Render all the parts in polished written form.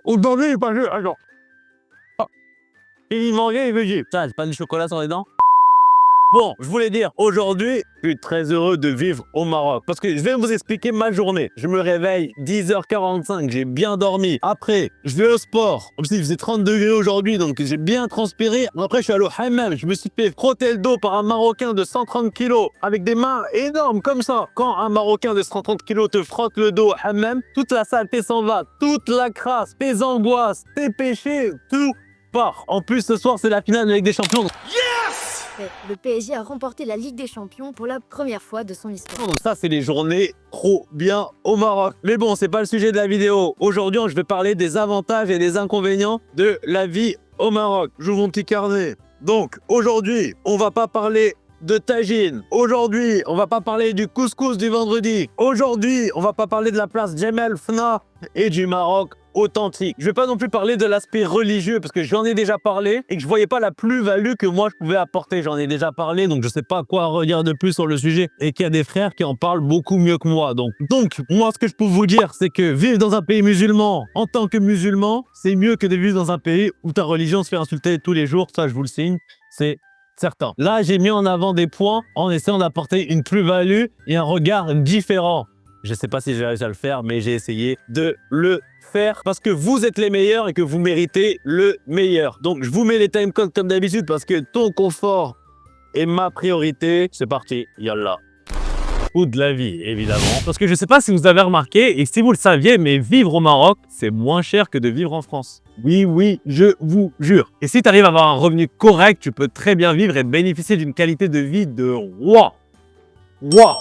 Aujourd'hui, il pas juste. Attends. Ah. Il mangeait, il veut dire. Putain, j'ai pas du chocolat sur les dents? Bon, je voulais dire, aujourd'hui, je suis très heureux de vivre au Maroc. Parce que je vais vous expliquer ma journée. Je me réveille 10h45, j'ai bien dormi. Après, je vais au sport. En plus, il faisait 30 degrés aujourd'hui, donc j'ai bien transpiré. Après, je suis allé au hammam. Je me suis fait frotter le dos par un Marocain de 130 kilos, avec des mains énormes comme ça. Quand un Marocain de 130 kilos te frotte le dos au hammam, toute la saleté s'en va. Toute la crasse, tes angoisses, tes péchés, tout part. En plus, ce soir, c'est la finale de la Ligue des Champions. Le PSG a remporté la Ligue des Champions pour la première fois de son histoire. Donc ça, c'est les journées trop bien au Maroc. Mais bon, c'est pas le sujet de la vidéo. Aujourd'hui, je vais parler des avantages et des inconvénients de la vie au Maroc. J'ouvre mon petit carnet. Donc, aujourd'hui, on va pas parler de tagine. Aujourd'hui, on va pas parler du couscous du vendredi. Aujourd'hui, on va pas parler de la place Djemel Fna et du Maroc authentique. Je vais pas non plus parler de l'aspect religieux parce que j'en ai déjà parlé et que je voyais pas la plus-value que moi je pouvais apporter. J'en ai déjà parlé, donc je sais pas quoi redire de plus sur le sujet et qu'il y a des frères qui en parlent beaucoup mieux que moi. Donc moi, ce que je peux vous dire, c'est que vivre dans un pays musulman en tant que musulman, c'est mieux que de vivre dans un pays où ta religion se fait insulter tous les jours. Ça, je vous le signe, c'est certain. Là, j'ai mis en avant des points en essayant d'apporter une plus-value et un regard différent. Je sais pas si j'ai réussi à le faire, mais j'ai essayé de le faire parce que vous êtes les meilleurs et que vous méritez le meilleur. Donc, je vous mets les timecodes comme d'habitude parce que ton confort est ma priorité. C'est parti, yallah. Ou de la vie, évidemment. Parce que je sais pas si vous avez remarqué, et si vous le saviez, mais vivre au Maroc, c'est moins cher que de vivre en France. Oui, je vous jure. Et si tu arrives à avoir un revenu correct, tu peux très bien vivre et bénéficier d'une qualité de vie de roi. Waouh!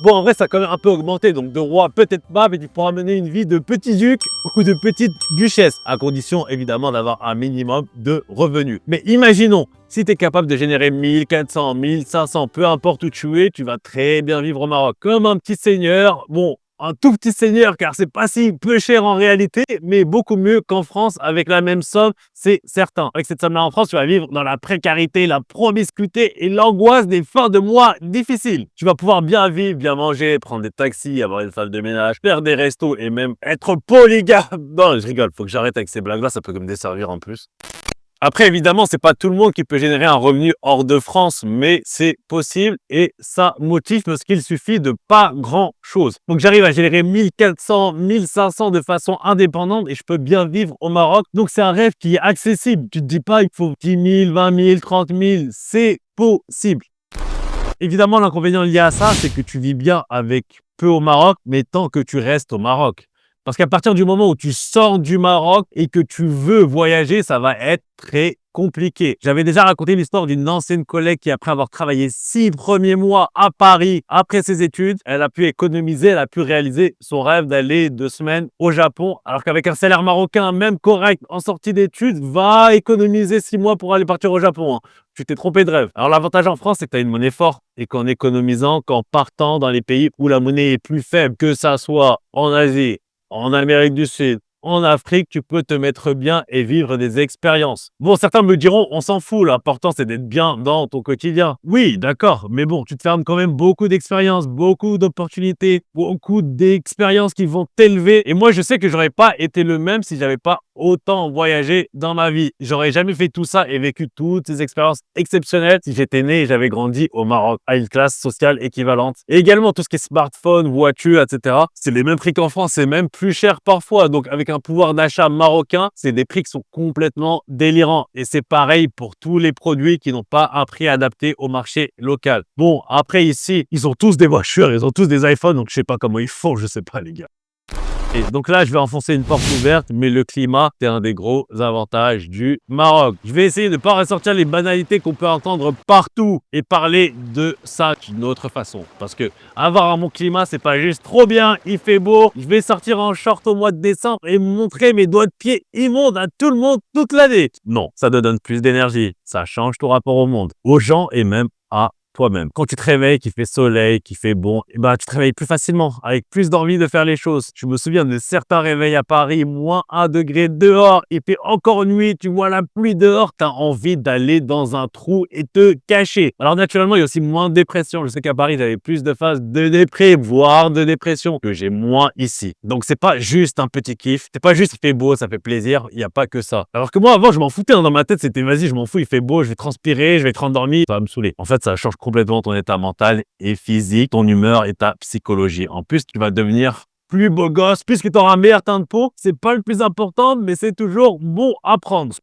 Bon, en vrai, ça a quand même un peu augmenté, donc de roi, peut-être pas, mais tu pourras mener une vie de petit duc ou de petite duchesse, à condition évidemment d'avoir un minimum de revenus. Mais imaginons, si tu es capable de générer 1400, 1500, peu importe où tu es, tu vas très bien vivre au Maroc. Comme un petit seigneur, bon, un tout petit seigneur, car c'est pas si peu cher en réalité, mais beaucoup mieux qu'en France avec la même somme, c'est certain. Avec cette somme-là en France, tu vas vivre dans la précarité, la promiscuité et l'angoisse des fins de mois difficiles. Tu vas pouvoir bien vivre, bien manger, prendre des taxis, avoir une femme de ménage, faire des restos et même être polygame. Non, je rigole, faut que j'arrête avec ces blagues-là, ça peut me desservir en plus. Après, évidemment, c'est pas tout le monde qui peut générer un revenu hors de France, mais c'est possible et ça motive parce qu'il suffit de pas grand chose. Donc, j'arrive à générer 1400, 1500 de façon indépendante et je peux bien vivre au Maroc. Donc, c'est un rêve qui est accessible. Tu te dis pas, il faut 10 000, 20 000, 30 000. C'est possible. Évidemment, l'inconvénient lié à ça, c'est que tu vis bien avec peu au Maroc, mais tant que tu restes au Maroc. Parce qu'à partir du moment où tu sors du Maroc et que tu veux voyager, ça va être très compliqué. J'avais déjà raconté l'histoire d'une ancienne collègue qui, après avoir travaillé 6 premiers mois à Paris, après ses études, elle a pu économiser, elle a pu réaliser son rêve d'aller 2 semaines au Japon. Alors qu'avec un salaire marocain, même correct, en sortie d'études, va économiser 6 mois pour aller partir au Japon. Tu t'es trompé de rêve. Alors l'avantage en France, c'est que tu as une monnaie forte et qu'en économisant, qu'en partant dans les pays où la monnaie est plus faible, que ça soit en Asie, en Amérique du Sud, en Afrique, tu peux te mettre bien et vivre des expériences. Bon, certains me diront, on s'en fout, l'important c'est d'être bien dans ton quotidien. Oui, d'accord, mais bon, tu te fermes quand même beaucoup d'expériences, beaucoup d'opportunités, beaucoup d'expériences qui vont t'élever. Et moi, je sais que j'aurais pas été le même si j'avais pas autant voyagé dans ma vie. J'aurais jamais fait tout ça et vécu toutes ces expériences exceptionnelles si j'étais né et j'avais grandi au Maroc à une classe sociale équivalente. Et également, tout ce qui est smartphone, voiture, etc. C'est les mêmes prix qu'en France, c'est même plus cher parfois. Donc, avec un pouvoir d'achat marocain, c'est des prix qui sont complètement délirants. Et c'est pareil pour tous les produits qui n'ont pas un prix adapté au marché local. Bon, après ici, ils ont tous des voitures, ils ont tous des iPhones, donc je sais pas comment ils font, je sais pas les gars. Et donc là, je vais enfoncer une porte ouverte, mais le climat, c'est un des gros avantages du Maroc. Je vais essayer de ne pas ressortir les banalités qu'on peut entendre partout et parler de ça d'une autre façon. Parce que avoir un bon climat, c'est pas juste trop bien, il fait beau, je vais sortir en short au mois de décembre et montrer mes doigts de pied immondes à tout le monde toute l'année. Non, ça te donne plus d'énergie, ça change ton rapport au monde, aux gens et même à toi-même. Quand tu te réveilles, qu'il fait soleil, qu'il fait bon, et ben, tu te réveilles plus facilement, avec plus d'envie de faire les choses. Je me souviens de certains réveils à Paris, moins 1 degré dehors, il fait encore nuit, tu vois la pluie dehors, tu as envie d'aller dans un trou et te cacher. Alors naturellement, il y a aussi moins de dépression. Je sais qu'à Paris, j'avais plus de phases de dépré, voire de dépression, que j'ai moins ici. Donc c'est pas juste un petit kiff, c'est pas juste il fait beau, ça fait plaisir, il n'y a pas que ça. Alors que moi avant, je m'en foutais, hein, dans ma tête, c'était vas-y, je m'en fous, il fait beau, je vais transpirer, je vais être endormi, ça va me saouler. En fait, ça change complètement ton état mental et physique, ton humeur et ta psychologie. En plus, tu vas devenir plus beau gosse, plus que tu auras un meilleur teint de peau. C'est pas le plus important, mais c'est toujours bon à prendre.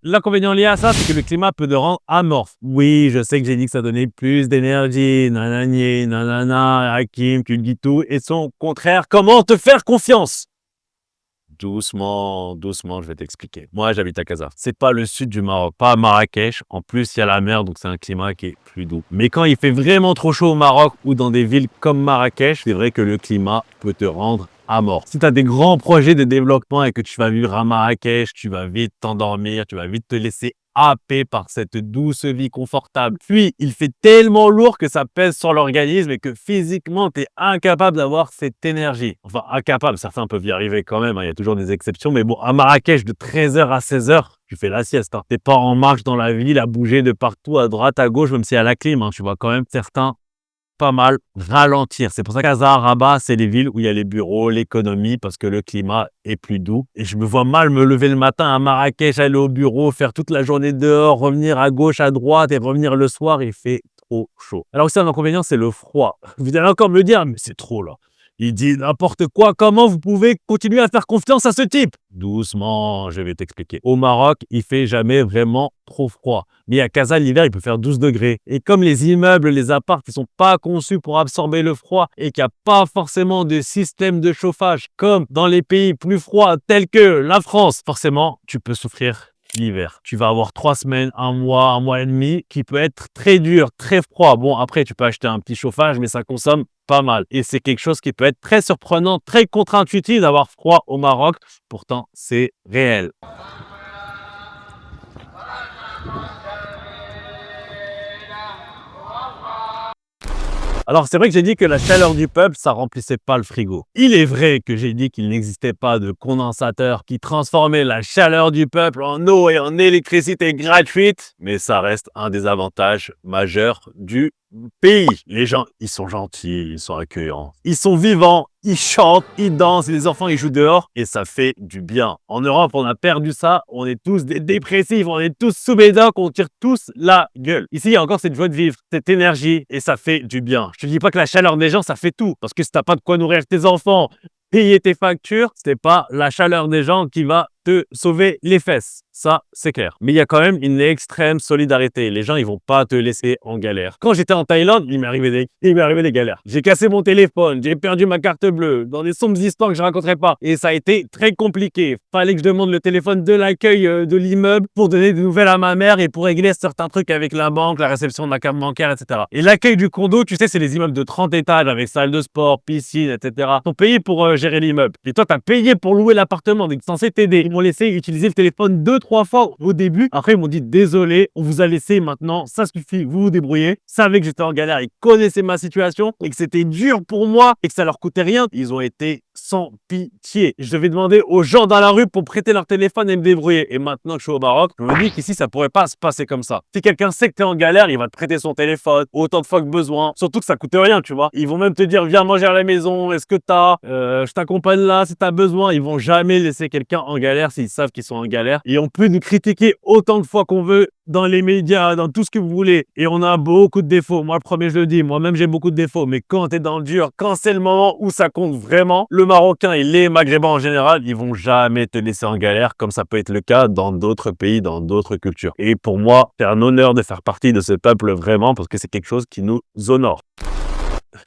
L'inconvénient lié à ça, c'est que le climat peut te rendre amorphe. Oui, je sais que j'ai dit que ça donnait plus d'énergie, nanani, nanana, Hakim, tu le dis tout, et son contraire, comment te faire confiance? Doucement, doucement, je vais t'expliquer. Moi, j'habite à Casa. C'est pas le sud du Maroc, pas à Marrakech. En plus, il y a la mer, donc c'est un climat qui est plus doux. Mais quand il fait vraiment trop chaud au Maroc ou dans des villes comme Marrakech, c'est vrai que le climat peut te rendre amorphe. Si tu as des grands projets de développement et que tu vas vivre à Marrakech, tu vas vite t'endormir, tu vas vite te laisser happer par cette douce vie confortable. Puis, il fait tellement lourd que ça pèse sur l'organisme et que physiquement, tu es incapable d'avoir cette énergie. Enfin, incapable, certains peuvent y arriver quand même, hein, il y a toujours des exceptions. Mais bon, à Marrakech, de 13h à 16h, tu fais la sieste. Hein. T'es pas en marche dans la ville, à bouger de partout, à droite, à gauche, même si à la clim. Hein, tu vois quand même certains pas mal ralentir. C'est pour ça qu'à Rabat, c'est les villes où il y a les bureaux, l'économie, parce que le climat est plus doux. Et je me vois mal me lever le matin à Marrakech, aller au bureau, faire toute la journée dehors, revenir à gauche, à droite et revenir le soir, il fait trop chaud. Alors aussi, un inconvénient, c'est le froid. Vous allez encore me le dire, mais c'est trop là. Il dit n'importe quoi. Comment vous pouvez continuer à faire confiance à ce type? Doucement, je vais t'expliquer. Au Maroc, il fait jamais vraiment trop froid. Mais à Casa, l'hiver, il peut faire 12 degrés. Et comme les immeubles, les apparts, qui sont pas conçus pour absorber le froid et qu'il n'y a pas forcément de système de chauffage comme dans les pays plus froids tels que la France, forcément, tu peux souffrir l'hiver. Tu vas avoir 3 semaines, un mois et demi qui peut être très dur, très froid. Bon, après, tu peux acheter un petit chauffage, mais ça consomme pas mal. Et c'est quelque chose qui peut être très surprenant, très contre-intuitif d'avoir froid au Maroc. Pourtant, c'est réel. Alors, c'est vrai que j'ai dit que la chaleur du peuple, ça remplissait pas le frigo. Il est vrai que j'ai dit qu'il n'existait pas de condensateur qui transformait la chaleur du peuple en eau et en électricité gratuite, mais ça reste un des avantages majeurs du pays. Les gens, ils sont gentils, ils sont accueillants, ils sont vivants, ils chantent, ils dansent, et les enfants, ils jouent dehors et ça fait du bien. En Europe, on a perdu ça, on est tous des dépressifs, on est tous sous médoc, on tire tous la gueule. Ici, il y a encore cette joie de vivre, cette énergie et ça fait du bien. Je te dis pas que la chaleur des gens, ça fait tout, parce que si t'as pas de quoi nourrir tes enfants, payer tes factures, c'est pas la chaleur des gens qui va te sauver les fesses. Ça, c'est clair. Mais il y a quand même une extrême solidarité. Les gens, ils vont pas te laisser en galère. Quand j'étais en Thaïlande, il m'est arrivé des galères. J'ai cassé mon téléphone, j'ai perdu ma carte bleue, dans des sombres histoires que je raconterai pas. Et ça a été très compliqué. Fallait que je demande le téléphone de l'accueil de l'immeuble pour donner des nouvelles à ma mère et pour régler certains trucs avec la banque, la réception de ma carte bancaire, etc. Et l'accueil du condo, tu sais, c'est les immeubles de 30 étages avec salle de sport, piscine, etc. Ils sont payés pour gérer l'immeuble. Et toi, tu as payé pour louer l'appartement. Donc, ils sont censés t'aider. Ils m'ont laissé utiliser le téléphone 2-3 fois au début. Après, ils m'ont dit désolé, on vous a laissé maintenant, ça suffit, vous vous débrouillez. Ils savaient que j'étais en galère, ils connaissaient ma situation et que c'était dur pour moi et que ça leur coûtait rien. Ils ont été sans pitié. Je devais demander aux gens dans la rue pour prêter leur téléphone et me débrouiller. Et maintenant que je suis au Maroc, je me dis qu'ici, ça pourrait pas se passer comme ça. Si quelqu'un sait que tu es en galère, il va te prêter son téléphone autant de fois que besoin. Surtout que ça coûte rien, tu vois. Ils vont même te dire viens manger à la maison, est-ce que je t'accompagne là si tu as besoin. Ils vont jamais laisser quelqu'un en galère s'ils savent qu'ils sont en galère. Et on peut nous critiquer autant de fois qu'on veut dans les médias, dans tout ce que vous voulez. Et on a beaucoup de défauts. Moi, le premier, je le dis, moi-même, j'ai beaucoup de défauts. Mais quand tu es dans le dur, quand c'est le moment où ça compte vraiment, le Marocain et les Maghrébins en général, ils vont jamais te laisser en galère comme ça peut être le cas dans d'autres pays, dans d'autres cultures. Et pour moi, c'est un honneur de faire partie de ce peuple vraiment parce que c'est quelque chose qui nous honore.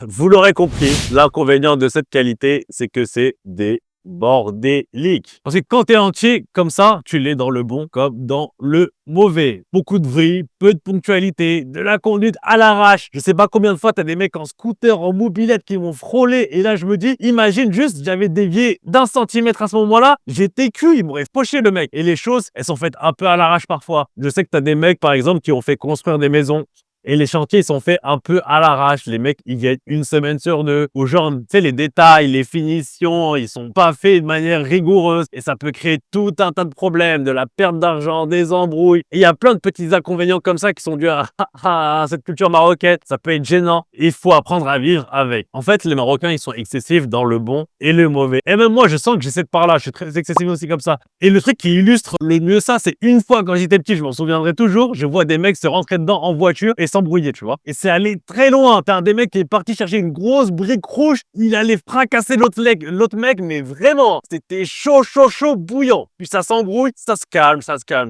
Vous l'aurez compris, l'inconvénient de cette qualité, c'est que c'est des bordélique. Parce que quand tu es entier comme ça, tu l'es dans le bon comme dans le mauvais. Beaucoup de bruit, peu de ponctualité, de la conduite à l'arrache. Je sais pas combien de fois tu as des mecs en scooter, en mobilette qui vont frôler. Et là, je me dis, imagine juste, j'avais dévié d'1 centimètre à ce moment-là. J'étais cuit, il m'aurait poché le mec. Et les choses, elles sont faites un peu à l'arrache parfois. Je sais que tu as des mecs, par exemple, qui ont fait construire des maisons Et les chantiers, ils sont faits un peu à l'arrache. Les mecs, ils viennent une semaine sur deux. Ou genre, tu sais, les détails, les finitions, ils sont pas faits de manière rigoureuse. Et ça peut créer tout un tas de problèmes, de la perte d'argent, des embrouilles. Et il y a plein de petits inconvénients comme ça qui sont dus à cette culture marocaine. Ça peut être gênant. Il faut apprendre à vivre avec. En fait, les Marocains, ils sont excessifs dans le bon et le mauvais. Et même moi, je sens que j'ai cette part-là. Je suis très excessif aussi comme ça. Et le truc qui illustre le mieux ça, c'est une fois quand j'étais petit, je m'en souviendrai toujours, je vois des mecs se rentrer dedans en voiture et s'embrouiller, tu vois. Et c'est allé très loin. T'as un des mecs qui est parti chercher une grosse brique rouge, il allait fracasser l'autre mec, mais vraiment, c'était chaud, bouillant. Puis ça s'embrouille, ça se calme,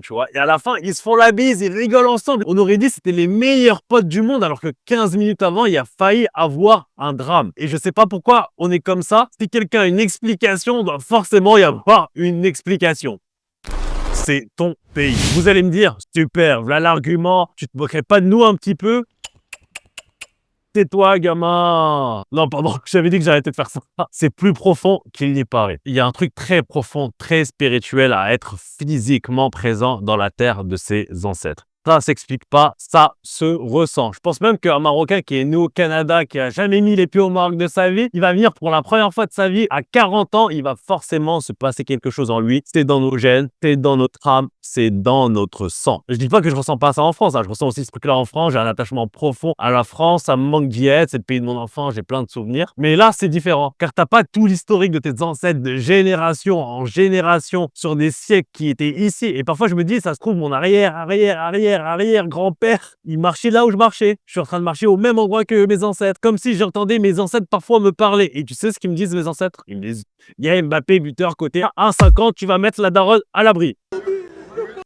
tu vois. Et à la fin, ils se font la bise, ils rigolent ensemble. On aurait dit que c'était les meilleurs potes du monde, alors que 15 minutes avant, il a failli avoir un drame. Et je sais pas pourquoi on est comme ça. Si quelqu'un a une explication, doit forcément y avoir une explication. C'est ton pays. Vous allez me dire, super, voilà l'argument, tu te moquerais pas de nous un petit peu? Tais-toi, gamin. Non, pardon, j'avais dit que j'arrêtais de faire ça. C'est plus profond qu'il n'y paraît. Il y a un truc très profond, très spirituel à être physiquement présent dans la terre de ses ancêtres. Ça s'explique pas, ça se ressent. Je pense même qu'un Marocain qui est né au Canada, qui a jamais mis les pieds au Maroc de sa vie, il va venir pour la première fois de sa vie à 40 ans, il va forcément se passer quelque chose en lui. C'est dans nos gènes, c'est dans notre âme, c'est dans notre sang. Je dis pas que je ressens pas ça en France, hein. Je ressens aussi ce truc-là en France. J'ai un attachement profond à la France, ça me manque d'y être, c'est le pays de mon enfant, j'ai plein de souvenirs. Mais là, c'est différent, car t'as pas tout l'historique de tes ancêtres de génération en génération sur des siècles qui étaient ici. Et parfois, je me dis, ça se trouve, mon arrière-grand-père, il marchait là où je marchais. Je suis en train de marcher au même endroit que mes ancêtres. Comme si j'entendais mes ancêtres parfois me parler. Et tu sais ce qu'ils me disent, mes ancêtres? Ils me disent, il y a Mbappé, buteur, côté 1,50, tu vas mettre la daronne à l'abri.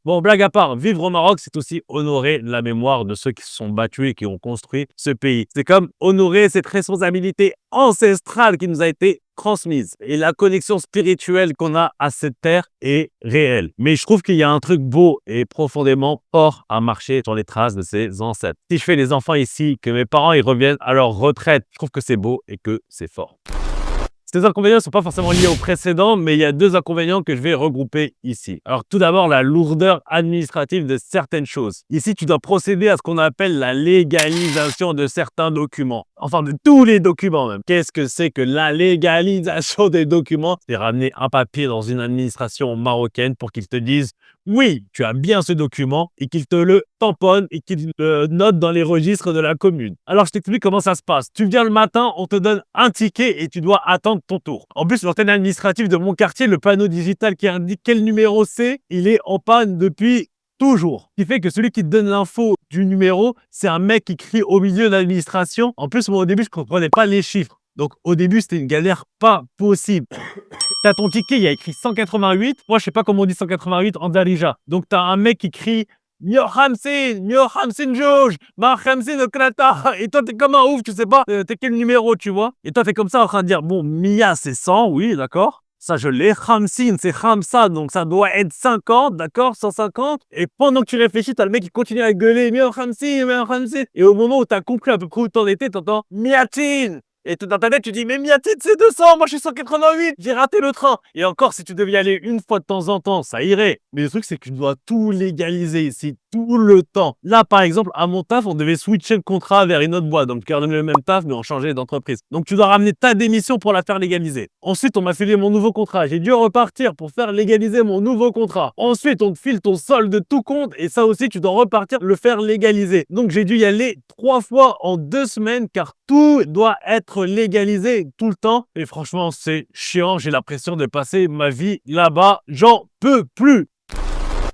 Bon, blague à part, vivre au Maroc, c'est aussi honorer la mémoire de ceux qui se sont battus et qui ont construit ce pays. C'est comme honorer cette responsabilité ancestrale qui nous a été transmise. Et la connexion spirituelle qu'on a à cette terre est réelle. Mais je trouve qu'il y a un truc beau et profondément fort à marcher sur les traces de ses ancêtres. Si je fais les enfants ici, que mes parents ils reviennent à leur retraite, je trouve que c'est beau et que c'est fort. Ces inconvénients ne sont pas forcément liés au précédent, mais il y a deux inconvénients que je vais regrouper ici. Alors tout d'abord, la lourdeur administrative de certaines choses. Ici, tu dois procéder à ce qu'on appelle la légalisation de certains documents. Enfin, de tous les documents même. Qu'est-ce que c'est que la légalisation des documents? C'est ramener un papier dans une administration marocaine pour qu'ils te disent oui, tu as bien ce document et qu'ils te le tamponnent et qu'ils le notent dans les registres de la commune. Alors, je t'explique comment ça se passe. Tu viens le matin, on te donne un ticket et tu dois attendre ton tour. En plus, l'antenne administrative de mon quartier, le panneau digital qui indique quel numéro c'est, il est en panne depuis toujours. Ce qui fait que celui qui te donne l'info du numéro, c'est un mec qui crie au milieu de l'administration. En plus, moi, au début, je ne comprenais pas les chiffres. Donc, au début, c'était une galère pas possible. T'as ton ticket, il y a écrit 188. Moi, je sais pas comment on dit 188 en Darija. Donc, t'as un mec qui crie Mio Hamsin George, Ma Hamsin Okrata. Et toi, t'es comme un ouf, tu sais pas, t'es quel numéro, tu vois. Et toi, t'es comme ça en train de dire, bon, Mia, c'est 100, oui, d'accord. Ça, je l'ai. Hamsin, c'est Hamsa, donc ça doit être 50, d'accord, 150. Et pendant que tu réfléchis, t'as le mec qui continue à gueuler Mio Hamsin. Et au moment où t'as compris à peu près où t'en étais, t'entends Miatin. Et dans ta tête, tu dis, mais Miatit, c'est 200, moi je suis 188, j'ai raté le train. Et encore, si tu devais y aller une fois de temps en temps, ça irait. Mais le truc, c'est que tu dois tout légaliser ici, tout le temps. Là, par exemple, à mon taf, on devait switcher le contrat vers une autre boîte. Donc, garder le même taf, mais on changeait d'entreprise. Donc, tu dois ramener ta démission pour la faire légaliser. Ensuite, on m'a filé mon nouveau contrat. J'ai dû repartir pour faire légaliser mon nouveau contrat. Ensuite, on te file ton solde de tout compte. Et ça aussi, tu dois repartir le faire légaliser. Donc, j'ai dû y aller 3 fois en 2 semaines, car tout doit être légalisé tout le temps. Et franchement, c'est chiant. J'ai l'impression de passer ma vie là-bas. J'en peux plus.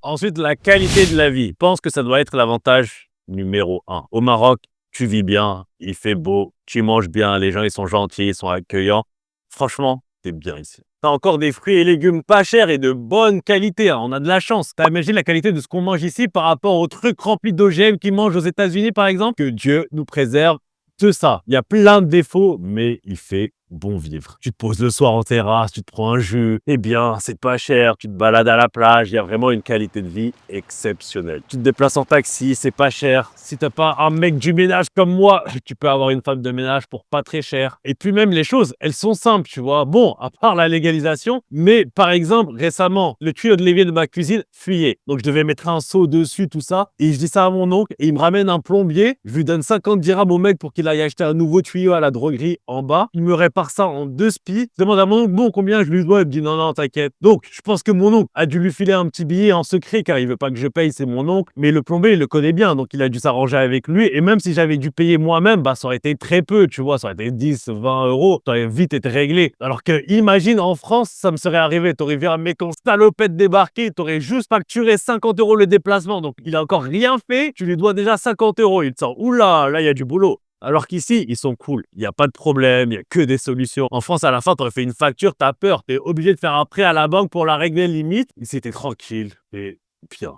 Ensuite, la qualité de la vie. Je pense que ça doit être l'avantage numéro 1. Au Maroc, tu vis bien, il fait beau, tu manges bien, les gens ils sont gentils, ils sont accueillants. Franchement, t'es bien ici. T'as encore des fruits et légumes pas chers et de bonne qualité. Hein. On a de la chance. T'as imaginé la qualité de ce qu'on mange ici par rapport aux trucs remplis d'OGM qu'ils mangent aux États-Unis, par exemple? Que Dieu nous préserve de ça. Il y a plein de défauts, mais il fait bon vivre. Tu te poses le soir en terrasse, tu te prends un jus, eh bien, c'est pas cher, tu te balades à la plage, il y a vraiment une qualité de vie exceptionnelle. Tu te déplaces en taxi, c'est pas cher. Si t'as pas un mec du ménage comme moi, tu peux avoir une femme de ménage pour pas très cher. Et puis même les choses, elles sont simples, tu vois. Bon, à part la légalisation, mais par exemple, récemment, le tuyau de l'évier de ma cuisine fuyait. Donc je devais mettre un seau dessus, tout ça. Et je dis ça à mon oncle et il me ramène un plombier. Je lui donne 50 dirhams au mec pour qu'il aille acheter un nouveau tuyau à la droguerie en bas. Il me répare ça en 2 spies. Je demande à mon oncle, bon, combien je lui dois? Il me dit, non, non, t'inquiète. Donc, je pense que mon oncle a dû lui filer un petit billet en secret car il veut pas que je paye, c'est mon oncle. Mais le plombier, il le connaît bien. Donc, il a dû s'arranger avec lui. Et même si j'avais dû payer moi-même, bah, ça aurait été très peu, tu vois. Ça aurait été 10, 20 euros. Ça aurait vite été réglé. Alors que, imagine, en France, ça me serait arrivé. T'aurais vu un mec en salopette débarquer. T'aurais juste facturé 50 euros le déplacement. Donc, il a encore rien fait. Tu lui dois déjà 50 euros. Il te sent, oula, là, il y a du boulot. Alors qu'ici, ils sont cool. Il n'y a pas de problème, il n'y a que des solutions. En France, à la fin, tu aurais fait une facture, tu as peur. Tu es obligé de faire un prêt à la banque pour la régler limite. Ici, tu es tranquille. Et bien.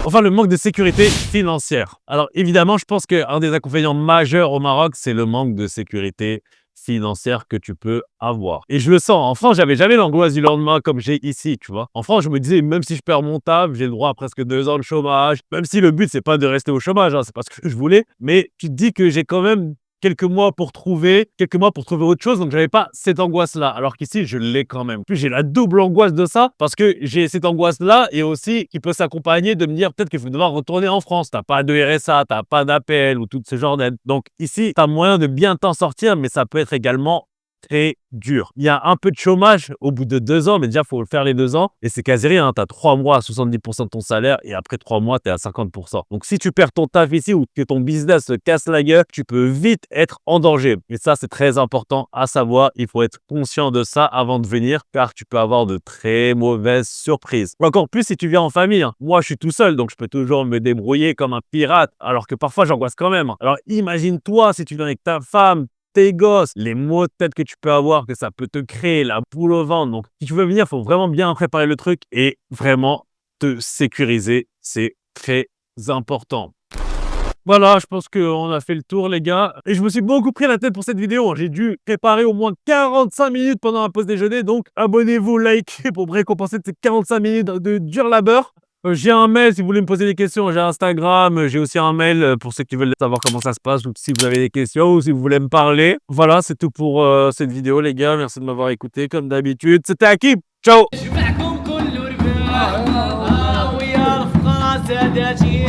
Enfin, le manque de sécurité financière. Alors évidemment, je pense qu'un des inconvénients majeurs au Maroc, c'est le manque de sécurité financière que tu peux avoir. Et je le sens. En France, j'avais jamais l'angoisse du lendemain comme j'ai ici, tu vois. En France, je me disais, même si je perds mon taf, j'ai le droit à presque 2 ans de chômage. Même si le but, c'est pas de rester au chômage, hein, c'est pas ce que je voulais. Mais tu te dis que j'ai quand même quelques mois pour trouver autre chose, donc j'avais pas cette angoisse-là, alors qu'ici, je l'ai quand même. Puis j'ai la double angoisse de ça, parce que j'ai cette angoisse-là, et aussi qui peut s'accompagner de me dire peut-être qu'il faut devoir retourner en France, t'as pas de RSA, t'as pas d'appel, ou tout ce genre d'aide. Donc ici, t'as moyen de bien t'en sortir, mais ça peut être également très dur. Il y a un peu de chômage au bout de 2 ans, mais déjà, il faut le faire les 2 ans. Et c'est quasi rien. Tu as 3 mois à 70% de ton salaire et après 3 mois, tu es à 50%. Donc, si tu perds ton taf ici ou que ton business se casse la gueule, tu peux vite être en danger. Et ça, c'est très important à savoir. Il faut être conscient de ça avant de venir car tu peux avoir de très mauvaises surprises. Encore plus si tu viens en famille. Moi, je suis tout seul, donc je peux toujours me débrouiller comme un pirate alors que parfois, j'angoisse quand même. Alors, imagine-toi si tu viens avec ta femme, tes gosses, les maux de tête que tu peux avoir, que ça peut te créer, la boule au ventre. Donc, si tu veux venir, il faut vraiment bien préparer le truc et vraiment te sécuriser. C'est très important. Voilà, je pense qu'on a fait le tour, les gars. Et je me suis beaucoup pris la tête pour cette vidéo. J'ai dû préparer au moins 45 minutes pendant la pause déjeuner. Donc, abonnez-vous, likez pour me récompenser de ces 45 minutes de dur labeur. J'ai un mail si vous voulez me poser des questions, j'ai Instagram, j'ai aussi un mail pour ceux qui veulent savoir comment ça se passe ou si vous avez des questions ou si vous voulez me parler. Voilà, c'est tout pour cette vidéo les gars, merci de m'avoir écouté comme d'habitude. C'était Hakim, ciao. جمعكم كله رباح ويا رفقة ساداتي